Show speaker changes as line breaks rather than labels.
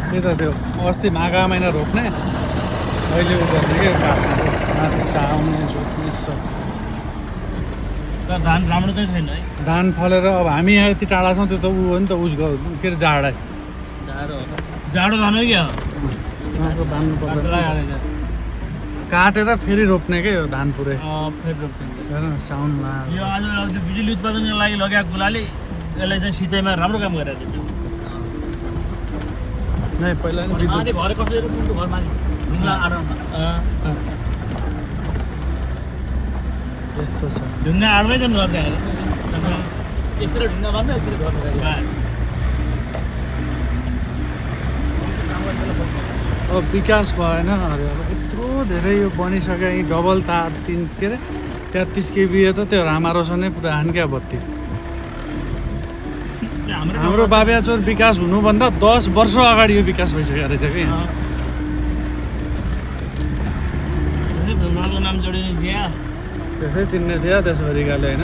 त्यही त त्यो अस्ति माघा महिना रोप्ने अहिले उ गर्ने क्या काट्ने माथि साउने जोत्ने सब
धान राम्रो चाहिँ छैन है
धान फलेर अब हामी यहाँ यति टाढा छौँ त्यो त ऊ हो नि त उस के अरे जाडै
जाडो धान हो क्या
बान्नु पर्दैन काटेर फेरि रोप्ने क्या यो धान पुरै
फेरि रोप्छ
हेर न साउनमा
यो आज त्यो बिजुली उत्पादनको लागि लगाएको गुलाले यसलाई चाहिँ सिँचाइमा राम्रो काम गरेर दिन्छ
नै पहिला नि विद्युत
घर कसरी रोप्नु घरमा ढुङ्गा आडमा
यस्तो छ
ढुङ्गा आडमै त घर त्यहाँ एकतिर ढुङ्गा गर्नु एकतिर घर
अब विकास भएन अरे अब यत्रो धेरै यो बनिसक्यो यहीँ डबल तार के अरे 33 kV त त्यो रामारोसनै पुरा हान्क्या बत्ती हाम्रो बाबियाचोर विकास हुनुभन्दा 10 वर्ष अगाडि यो विकास भइसक्यो रहेछ कि
ढुङ्गाको नाम जोडिने जिया
त्यसै चिन्ने थियो त्यसभरिकाले होइन